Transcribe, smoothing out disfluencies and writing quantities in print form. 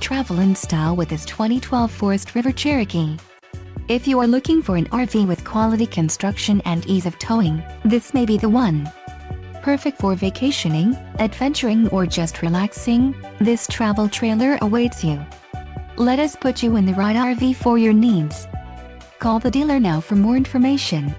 Travel in style with this 2012 Forest River Cherokee. If you are looking for an RV with quality construction and ease of towing, this may be the one. Perfect for vacationing, adventuring, or just relaxing, this travel trailer awaits you. Let us put you in the right RV for your needs. Call the dealer now for more information.